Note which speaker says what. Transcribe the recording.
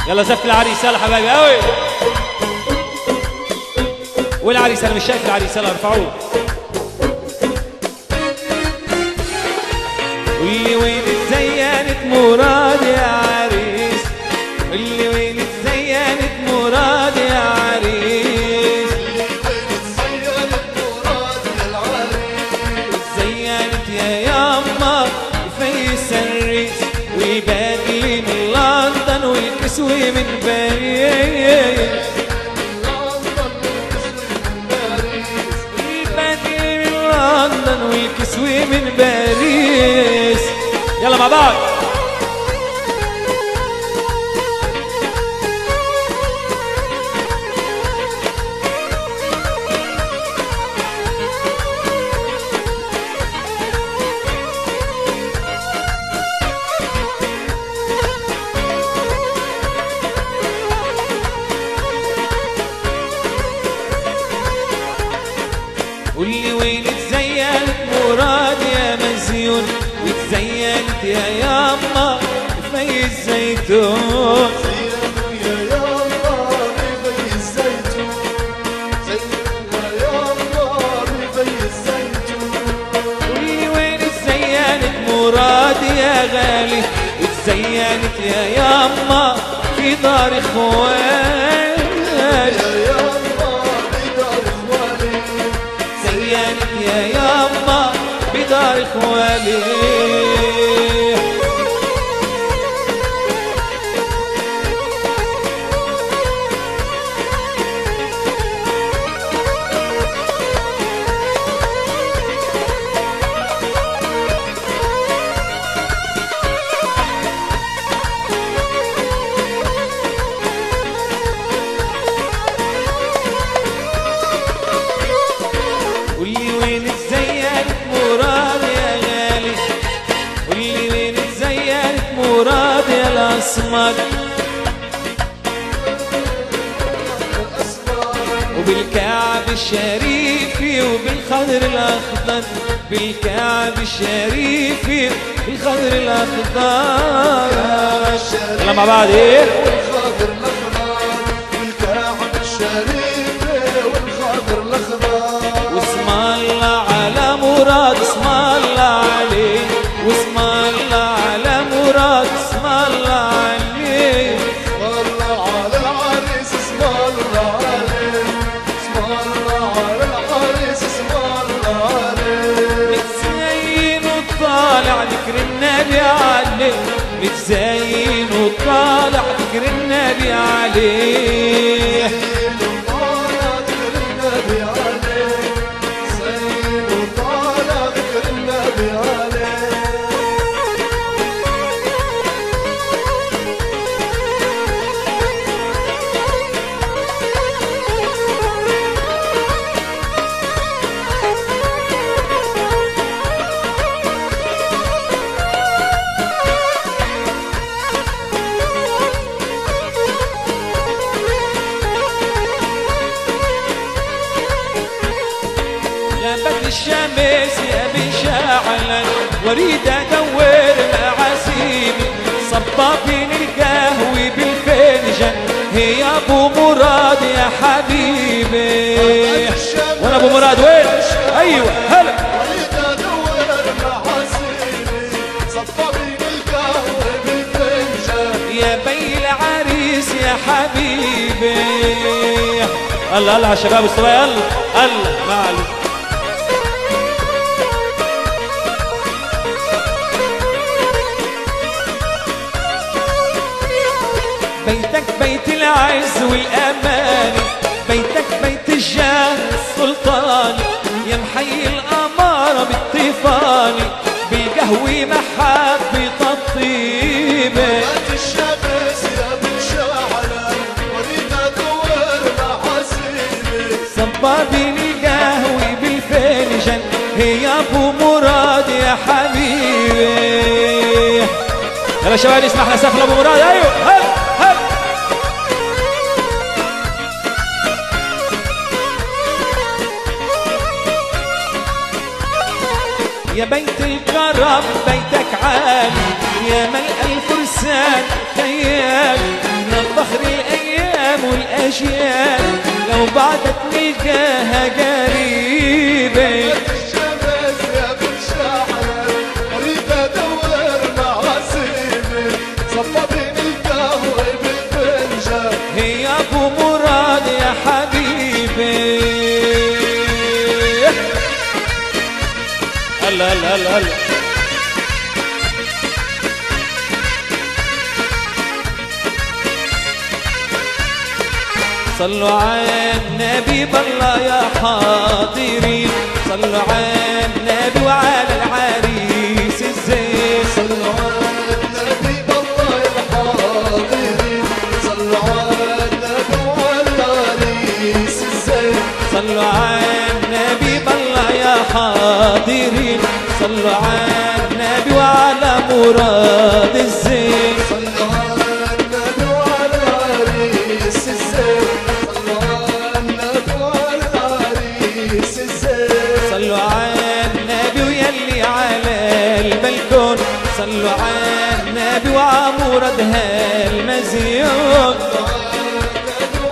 Speaker 1: يلا زفت العريس يلا حبايبي قوي. والعريس انا مش شايف العريس، يلا ارفعوه. واللي وين اتزينت مراد يا عريس، واللي وين اتزينت مراد يا عريس،
Speaker 2: اتزينت مراد يا العريس،
Speaker 1: اتزينت يا يما فيس الريس، والبدل من لندن والكسوة من باريس، لندن والكسوة من باريس. يلا مع بعض. واللي وين اتزينت مراد يا مزيون، واتزينت يا يما في الزيتون،
Speaker 2: زينوا يا يما بفي الزيتون، زينوا يا يما بفي الزيتون.
Speaker 1: واللي وين اتزينت مراد يا غالي، اتزينت يا يما في دار اخوان،
Speaker 2: يا يما بدار اخواني،
Speaker 1: زينت يا يما بدار اخوالي. واللي وين اتزينت مراد يا غالي، واللي وين اتزينت مراد يا الاسمر، وبالكعب الشريفي وبالخضر الاخضر، بالكعب الشريفي بالخضر الاخضر. يلا مع بعض ايه؟
Speaker 2: والخضر الاخضر، والكعب الشريف والخضر الاخضر.
Speaker 1: واسم الله على مراد، اسم الله عليه، واسم الله على مراد، اسم الله عليه.
Speaker 2: الله على العريس، اسم الله عليه، اسم الله على العريس، اسم الله عليه.
Speaker 1: متزين وطالع ذكر النبي عليه، متزين وطالع ذكر النبي عليه.
Speaker 2: زين وطالع ذكر النبي عليه، زين وطالع ذكر النبي عليه.
Speaker 1: غابت الشمس يا مشاعل، واريد ادور معاسيمي، صبابين القهوة بالفنجان، هي ابو مراد يا حبيبي. وانا ابو مراد وين؟ ايوه هلا.
Speaker 2: اريد ادور محاسيبي، صفابين القهوة بالفنجان.
Speaker 1: يا بي العريس يا حبيبي. الله الله يا شباب الصبايا، الله الله معلش. بيتك بيت العز والأمان، بيتك بيت الجاه السلطاني، يا محيي الأمارة بالطيفاني، بالقهوة محبة الطيبة.
Speaker 2: غابت الشمس يا مشاعلة، واريد ادور محاسيبي.
Speaker 1: صبابين القهوة بالفنجان، هي ابو مراد يا حبيبي. يلا شباب نسمح لسقف ابو مراد، ايوه هلا هلا. يا بيت الكرم بيتك عالي يا ملء الفرسان خيال من فخر الأيام والأجيال لو بعدت نلقاها قريبة
Speaker 2: الشمس يا بن شاحن قريبة دور معاصيبي صفبين القهوة بالفنجان
Speaker 1: هي يا أبو مراد يا حبيبي هلا هلا هلا هلا صلوا على النبي بالله يا حاضرين صلوا على النبي وعلى العريس الزين
Speaker 2: صلوا على النبي بالله يا حاضرين صلوا على النبي وعلى العريس الزين
Speaker 1: صلوا على النبي بالله يا حاضرين صلوا على النبي وعلى مراد الزين
Speaker 2: صلوا على النبي وعلى العريس الزين صلوا على النبي وعلى العريس الزين
Speaker 1: صلوا على النبي ويلي على البلكون صلوا على النبي وعمرد هالمزيون